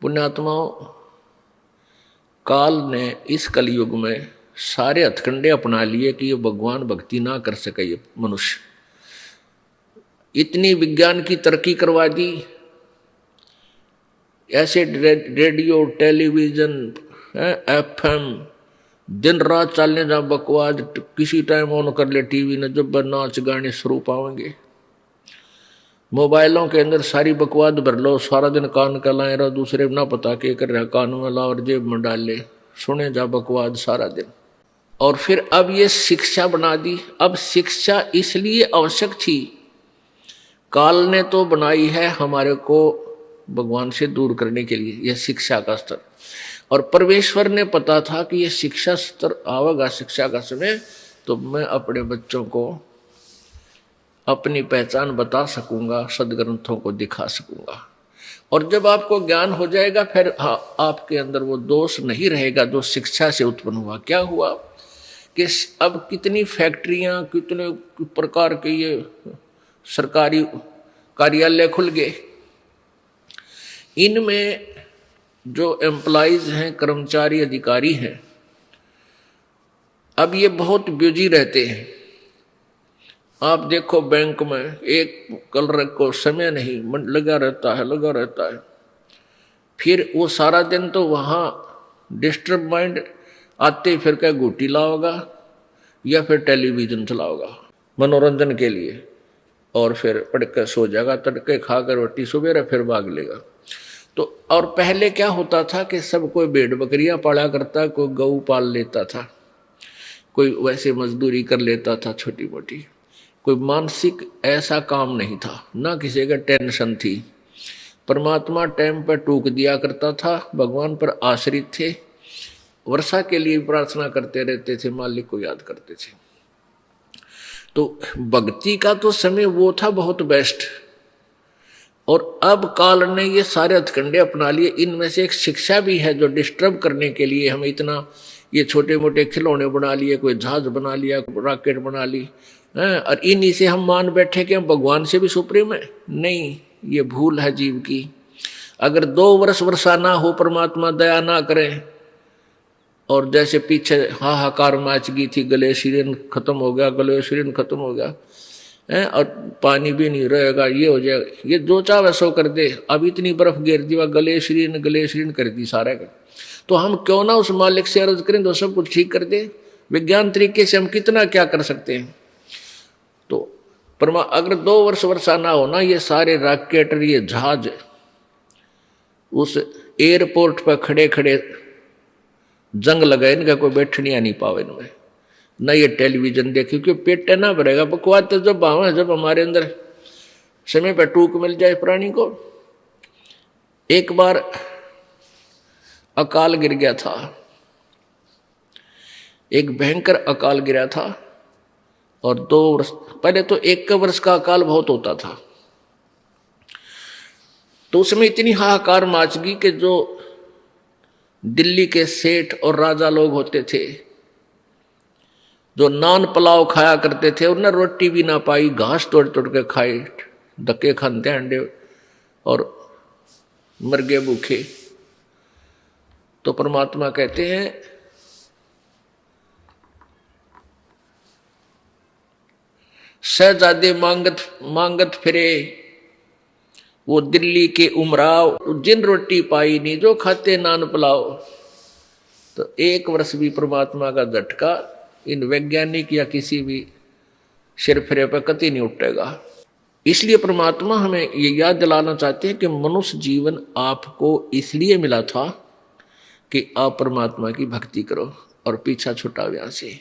पुण्यात्माओं, काल ने इस कलयुग में सारे हथकंडे अपना लिए कि ये भगवान भक्ति ना कर सके ये मनुष्य। इतनी विज्ञान की तरक्की करवा दी, ऐसे रेडियो टेलीविजन एफएम दिन रात चलने जा बकवास, किसी टाइम ऑन कर ले टीवी ने, जब नाच गाने शुरू पाएंगे। मोबाइलों के अंदर सारी बकवास भर लो, सारा दिन कान का लाए रहो, दूसरे ना पता के कर रहा, कान में ला और जेब में डाल ले, सुने जा बकवास सारा दिन। और फिर अब ये शिक्षा बना दी। अब शिक्षा इसलिए आवश्यक थी, काल ने तो बनाई है हमारे को भगवान से दूर करने के लिए यह शिक्षा का स्तर, और परमेश्वर ने पता था कि यह शिक्षा स्तर आवेगा, शिक्षा का समय, तो मैं अपने बच्चों को अपनी पहचान बता सकूंगा, सदग्रंथों को दिखा सकूंगा। और जब आपको ज्ञान हो जाएगा, फिर आपके अंदर वो दोष नहीं रहेगा जो शिक्षा से उत्पन्न हुआ। क्या हुआ कि अब कितनी फैक्ट्रियां, कितने प्रकार के ये सरकारी कार्यालय खुल गए, इनमें जो एम्प्लॉइज हैं, कर्मचारी अधिकारी हैं, अब ये बहुत बिजी रहते हैं। आप देखो बैंक में एक कलर को समय नहीं लगा रहता है। फिर वो सारा दिन तो वहाँ डिस्टर्ब माइंड आते, फिर क्या गुटी लाओगा या फिर टेलीविजन चलाओगा मनोरंजन के लिए, और फिर पढ़ कर सो जाएगा, तड़के खाकर रोटी सुबह फिर भाग लेगा। तो और पहले क्या होता था कि सब कोई भेड़ बकरियां पाला करता, कोई गऊ पाल लेता था, कोई वैसे मजदूरी कर लेता था छोटी मोटी, कोई मानसिक ऐसा काम नहीं था, ना किसी का टेंशन थी। परमात्मा टाइम पर टूक दिया करता था, भगवान पर आश्रित थे, वर्षा के लिए प्रार्थना करते रहते थे, मालिक को याद करते थे। तो भक्ति का तो समय वो था बहुत बेस्ट। और अब काल ने ये सारे हथकंडे अपना लिए। इनमें से एक शिक्षा भी है जो डिस्टर्ब करने के लिए हमें इतना ये छोटे मोटे खिलौने बना लिए, कोई जहाज बना लिया, रॉकेट बना ली, और इन्हीं से हम मान बैठे कि हम भगवान से भी सुप्रीम है। नहीं, ये भूल है जीव की। अगर 2 वर्ष वर्षा ना हो, परमात्मा दया ना करें, और जैसे पीछे हाहाकार मच गई थी, ग्लेशियन खत्म हो गया, और पानी भी नहीं रहेगा, ये हो जाएगा, ये जो चाहे सो कर दे। अब इतनी बर्फ गिर दी, ग्लेशियन कर दी सारा का। तो हम क्यों ना उस मालिक से अर्ज करें तो सब कुछ ठीक कर दे। विज्ञान तरीके से हम कितना क्या कर सकते हैं। तो अगर 2 वर्ष वर्षा ना हो ना, ये सारे रॉकेट, ये जहाज उस एयरपोर्ट पर खड़े खड़े जंग लगाए, इनका कोई बैठने नहीं पावे इनमें, न ये टेलीविजन देखे, क्योंकि पेट ना भरेगा। बकवास तो जब भाव है, जब हमारे अंदर समय पर टूक मिल जाए प्राणी को। एक बार अकाल गिर गया था, एक भयंकर अकाल गिरा था, और 2 वर्ष पहले तो 1 वर्ष का अकाल बहुत होता था। तो उसमें इतनी हाहाकार मच गई कि जो दिल्ली के सेठ और राजा लोग होते थे, जो नान पुलाव खाया करते थे, उन्हें रोटी भी ना पाई, घास तोड़ तोड़ के खाए, धक्के खाते अंडे, और मर गए भूखे। तो परमात्मा कहते हैं, शहजादे मांगत फिरे, वो दिल्ली के उमराव, जिन रोटी पाई नहीं, जो खाते नान पुलाव। तो 1 वर्ष भी परमात्मा का झटका इन वैज्ञानिक या किसी भी सिरफिरे पर कतई नहीं उठेगा। इसलिए परमात्मा हमें ये याद दिलाना चाहते हैं कि मनुष्य जीवन आपको इसलिए मिला था कि आप परमात्मा की भक्ति करो और पीछा छुटाओ यहाँ से।